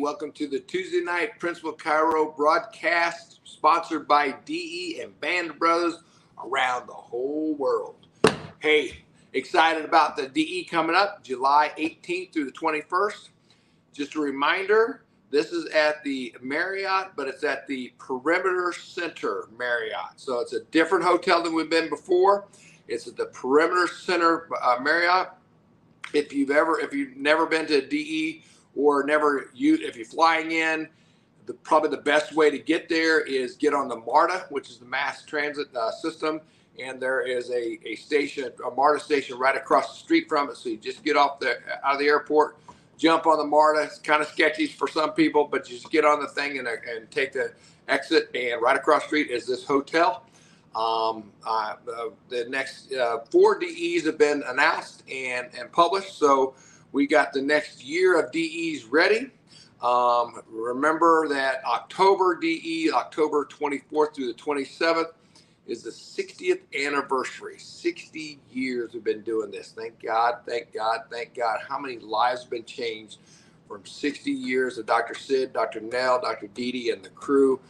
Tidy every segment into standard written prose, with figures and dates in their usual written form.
Welcome to the Tuesday night Principal Chiro broadcast, sponsored by DE and Band Brothers around the whole world. Hey, excited about the DE coming up July 18th through the 21st. Just a reminder, this is at the Marriott, but it's at the Perimeter Center Marriott. So it's a different hotel than we've been before. It's at the Perimeter Center Marriott. If you've never been to DE or if you're flying in, probably the best way to get there is get on the MARTA, which is the mass transit system. And there is a MARTA station right across the street from it. So you just get out of the airport, jump on the MARTA. It's kind of sketchy for some people, but you just get on the thing and take the exit. And right across the street is this hotel. The next 4 DEs have been announced and published. So we got the next year of DEs ready. Remember that October DE, October 24th through the 27th, is the 60th anniversary. 60 years we've been doing this. Thank God, thank God, thank God. How many lives have been changed from 60 years of Dr. Sid, Dr. Nell, Dr. Dee, and the crew,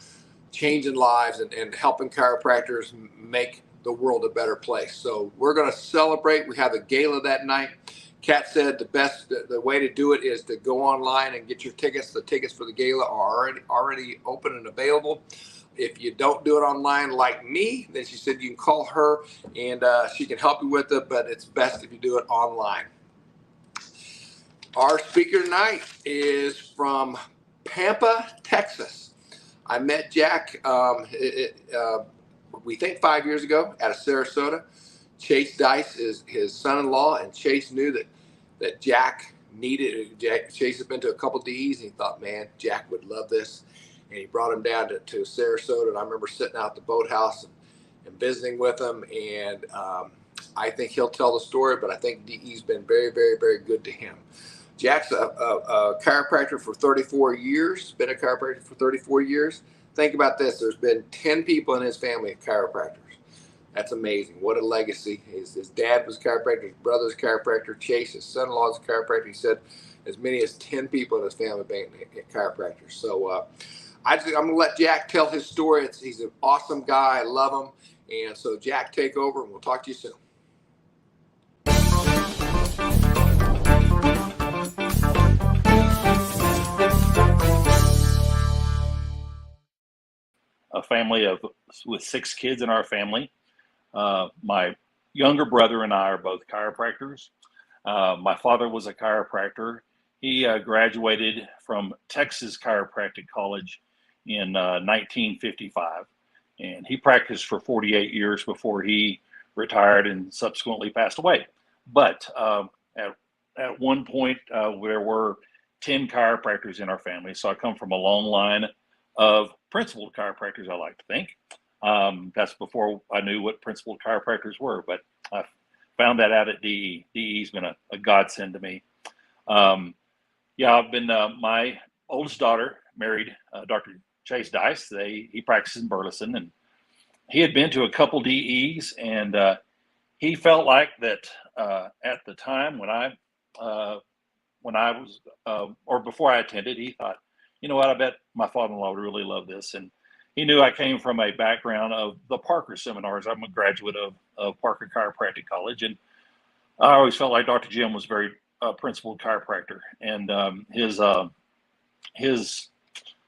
changing lives and helping chiropractors make the world a better place. So we're going to celebrate. We have a gala that night. Kat said the way to do it is to go online and get your tickets. The tickets for the gala are already open and available. If you don't do it online like me, then she said you can call her and she can help you with it, but it's best if you do it online. Our speaker tonight is from Pampa, Texas. I met Jack, we think 5 years ago out of Sarasota. Chase Dice is his son-in-law, and Chase knew that Jack needed it. Chase had been to a couple DEs, and he thought, man, Jack would love this. And he brought him down to Sarasota, and I remember sitting out at the boathouse and visiting with him. And I think he'll tell the story, but I think DE's been very, very, very good to him. Jack's a chiropractor for 34 years, been a chiropractor for 34 years. Think about this. There's been 10 people in his family of chiropractors. That's amazing. What a legacy. His dad was a chiropractor, his brother's a chiropractor, Chase, his son-in-law is a chiropractor. He said as many as 10 people in his family being chiropractors. So I'm going to let Jack tell his story. He's an awesome guy. I love him. And so Jack, take over, and we'll talk to you soon. A family with 6 kids in our family. My younger brother and I are both chiropractors. My father was a chiropractor. He graduated from Texas Chiropractic College in 1955, and he practiced for 48 years before he retired and subsequently passed away. But at one point, there were 10 chiropractors in our family, so I come from a long line of principled chiropractors, I like to think. That's before I knew what principled chiropractors were, but I found that out at DE. DE's been a godsend to me. I've been, my oldest daughter married Dr. Chase Dice. He practiced in Burleson, and he had been to a couple DEs, and he felt like that at the time when I was, or before I attended, he thought, you know what, I bet my father-in-law would really love this. And he knew I came from a background of the Parker seminars. I'm a graduate of Parker Chiropractic College. And I always felt like Dr. Jim was very principled chiropractor. And his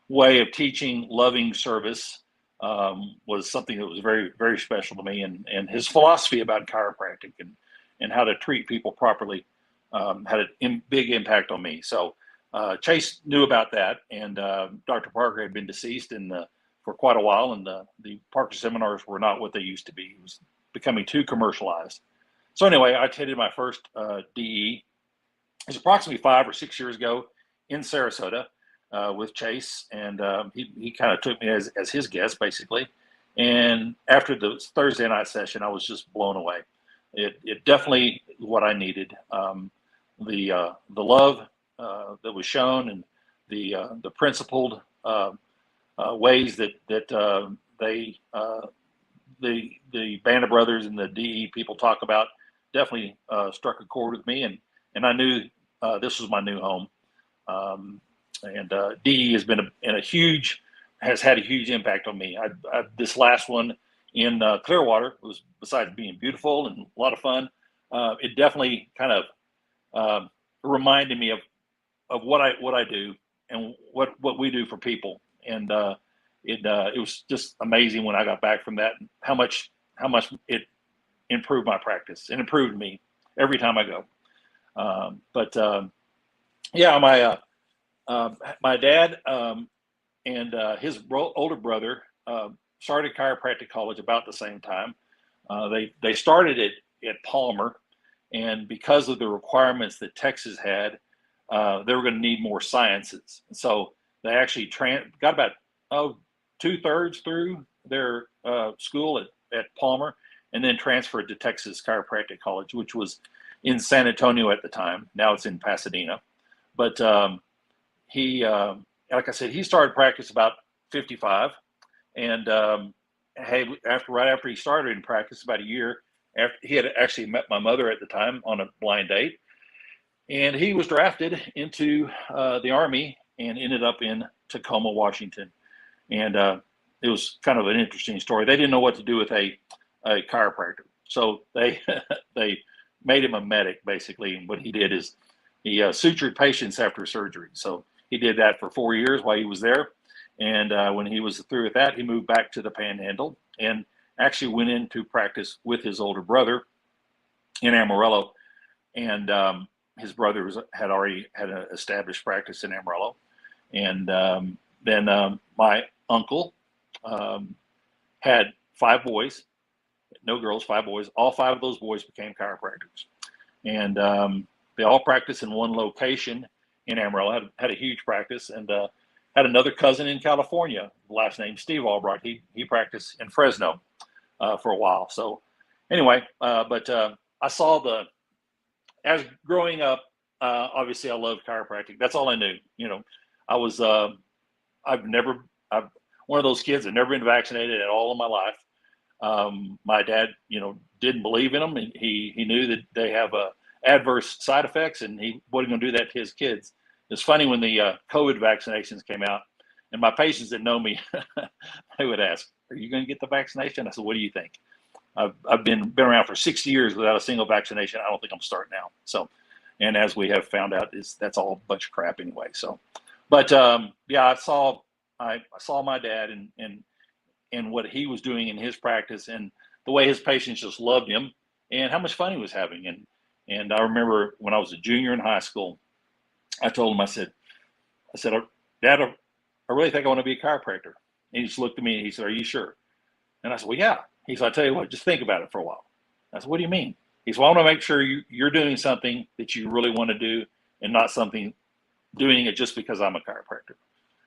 way of teaching loving service was something that was very, very special to me. And his philosophy about chiropractic and how to treat people properly had a big impact on me. So Chase knew about that, and Dr. Parker had been deceased for quite a while, and the Parker seminars were not what they used to be. It was becoming too commercialized. So anyway, I attended my first DE. It was approximately 5 or 6 years ago in Sarasota with Chase, and he kind of took me as his guest, basically. And after the Thursday night session, I was just blown away. It definitely what I needed. The love that was shown, and the principled ways that the Band of Brothers and the DE people talk about definitely struck a chord with me, and I knew this was my new home. And DE has been has had a huge impact on me. This last one in Clearwater was, besides being beautiful and a lot of fun, it definitely kind of reminded me of what I do and what we do for people. And it was just amazing when I got back from that, how much it improved my practice and improved me every time I go. Yeah, my dad and his older brother started chiropractic college about the same time. They started it at Palmer, and because of the requirements that Texas had, they were going to need more sciences. So they actually got about 2/3 through their school at Palmer, and then transferred to Texas Chiropractic College, which was in San Antonio at the time. Now it's in Pasadena. But he, like I said, he started practice about 55, and right after he started in practice, about a year after, he had actually met my mother at the time on a blind date, and he was drafted into the Army and ended up in Tacoma, Washington. And it was kind of an interesting story. They didn't know what to do with a chiropractor, so they they made him a medic basically. And what he did is he sutured patients after surgery. So he did that for 4 years while he was there. And when he was through with that, he moved back to the Panhandle and actually went into practice with his older brother in Amarillo. And his brother had already had an established practice in Amarillo. And then my uncle had 5 boys, no girls, 5 boys. All 5 of those boys became chiropractors. And they all practiced in one location in Amarillo, had a huge practice, and had another cousin in California, last name Steve Albracht. He practiced in Fresno for a while. So anyway, but I saw as growing up, obviously I loved chiropractic. That's all I knew. You know, I was, I'm one of those kids that never been vaccinated at all in my life. My dad, didn't believe in them, and he knew that they have adverse side effects, and he wasn't going to do that to his kids. It's funny when the COVID vaccinations came out, and my patients that know me, they would ask, "Are you going to get the vaccination?" I said, "What do you think?" I've been around for 60 years without a single vaccination. I don't think I'm starting now. So, and as we have found out, that's all a bunch of crap anyway. So, but yeah, I saw my dad and what he was doing in his practice, and the way his patients just loved him, and how much fun he was having. And I remember when I was a junior in high school, I told him, I said, "Dad, I really think I want to be a chiropractor." And he just looked at me and he said, "Are you sure?" And I said, "Well, yeah." He said, "I tell you what, just think about it for a while." I said, "What do you mean?" He said, "Well, I want to make sure you're doing something that you really want to do, and not doing it just because I'm a chiropractor."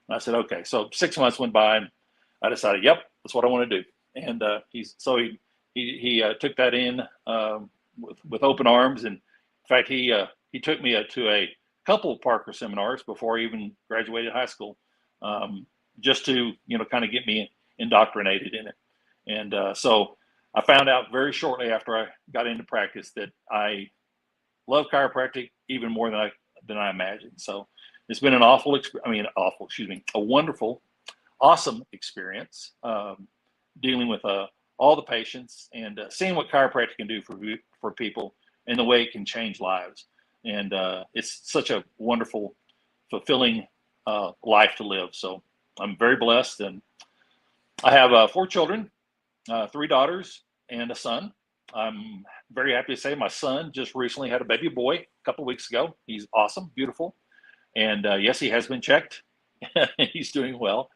And I said, "Okay." So 6 months went by, and I decided, yep, that's what I want to do. And he took that in with open arms. And in fact, he took me to a couple of Parker seminars before I even graduated high school, just to kind of get me indoctrinated in it. And so I found out very shortly after I got into practice that I love chiropractic even more than I imagined. So it's been a wonderful, awesome experience dealing with all the patients and seeing what chiropractic can do for people and the way it can change lives. And it's such a wonderful, fulfilling life to live. So I'm very blessed, and I have 4 children, 3 daughters and a son. I'm very happy to say my son just recently had a baby boy a couple of weeks ago. He's awesome, beautiful. And yes, he has been checked. He's doing well.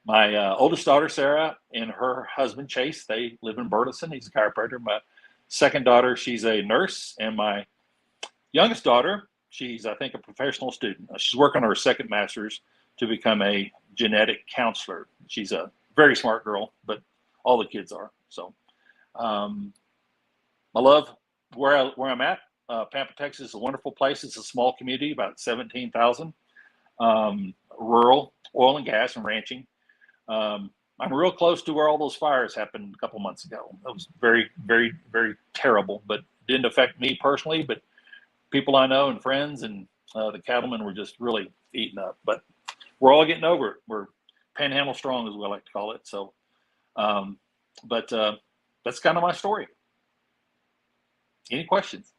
My oldest daughter, Sarah, and her husband, Chase, they live in Burleson. He's a chiropractor. My second daughter, she's a nurse. And my youngest daughter, she's, I think, a professional student. She's working on her second master's to become a genetic counselor. She's a very smart girl, but all the kids are. So I love where I'm at. Pampa, Texas is a wonderful place. It's a small community, about 17,000, rural, oil and gas and ranching. I'm real close to where all those fires happened a couple months ago. It was very, very, very terrible, but didn't affect me personally, but people I know and friends and The cattlemen were just really eaten up, but we're all getting over it. We're panhandle strong, as we like to call it. So, but that's kind of my story. Any questions?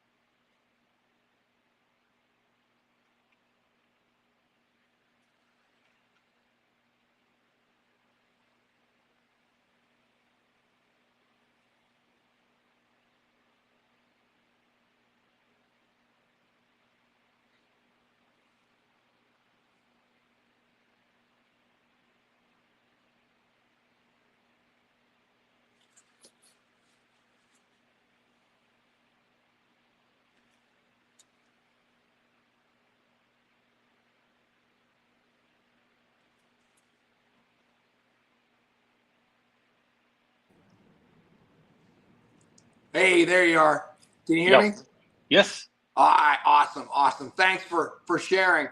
Hey, there you are. Can you hear Yep. me? Yes. All right, awesome. Thanks for sharing.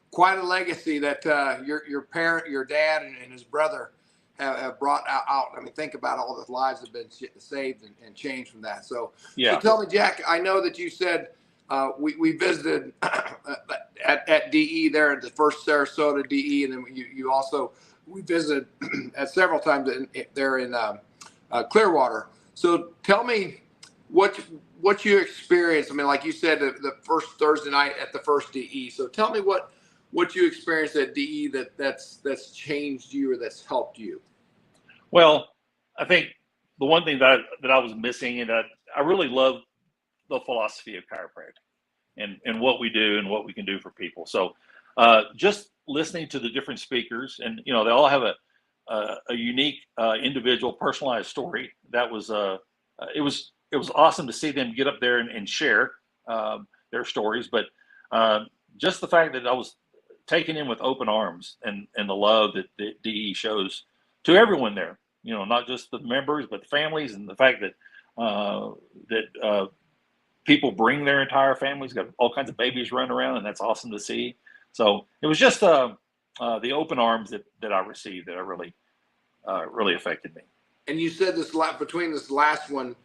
Quite a legacy that your parent, your dad, and his brother have brought out. I mean, think about all the lives that have been saved and changed from that. So Yeah. tell me, Jack. I know that you said we visited at DE there at the first Sarasota DE, and then you also we visited at several times there in Clearwater. So tell me what you experienced. I mean, like you said, the first Thursday night at the first DE. So tell me what you experienced at DE that's changed you or that's helped you. Well, I think the one thing that I was missing, and I really love the philosophy of chiropractic and what we do and what we can do for people. So just listening to the different speakers, and they all have a unique individual personalized story. That was it was awesome to see them get up there and share their stories. But just the fact that I was taken in with open arms and the love that the DE shows to everyone there, not just the members, but the families, and the fact that people bring their entire families, got all kinds of babies running around, and that's awesome to see. So it was just the open arms that I received that really affected me. And you said between this last one,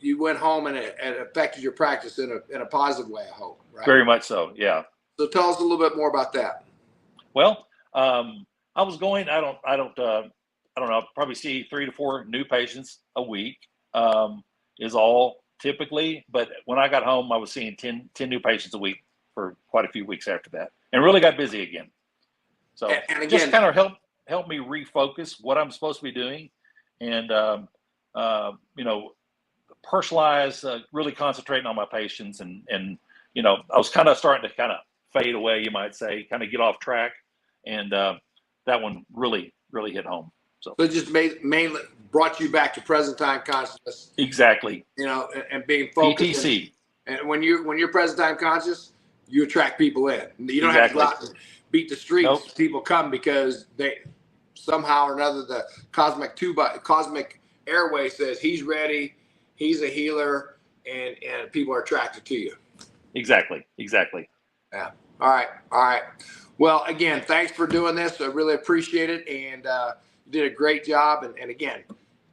you went home and it affected your practice in a positive way, I hope, right? Very much so, yeah. So tell us a little bit more about that. Well, I was going. I don't know. I'll probably see 3 to 4 new patients a week. Is all typically. But when I got home, I was seeing 10 new patients a week for quite a few weeks after that, and really got busy again. So and again, just kind of helped me refocus what I'm supposed to be doing, and personalize, really concentrating on my patients, and I was kind of starting to kind of fade away, you might say, kind of get off track, and that one really hit home. So it just mainly brought you back to present time consciousness. Exactly. And being focused. PTC. And when you're present time conscious, you attract people in. You don't have to go out and beat the streets. Nope. People come because they somehow or another the cosmic airway says he's ready, he's a healer, and people are attracted to you. Exactly. Yeah. All right. Well, again, thanks for doing this. I really appreciate it, and you did a great job. And again,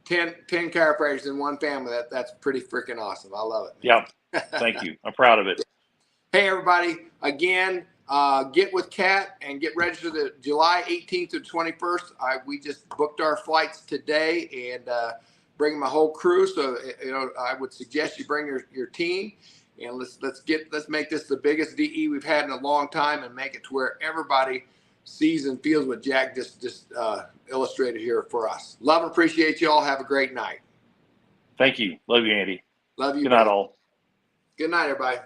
10 chiropractors in one family. That's pretty freaking awesome. I love it. Yeah. Thank you. I'm proud of it. Hey, everybody. Again, get with Kat and get registered the July 18th to 21st. We just booked our flights today and bring my whole crew. So, I would suggest you bring your team. And let's make this the biggest DE we've had in a long time, and make it to where everybody sees and feels what Jack just illustrated here for us. Love and appreciate you all. Have a great night. Thank you. Love you, Andy. Love you. Good night, all. Good night, everybody.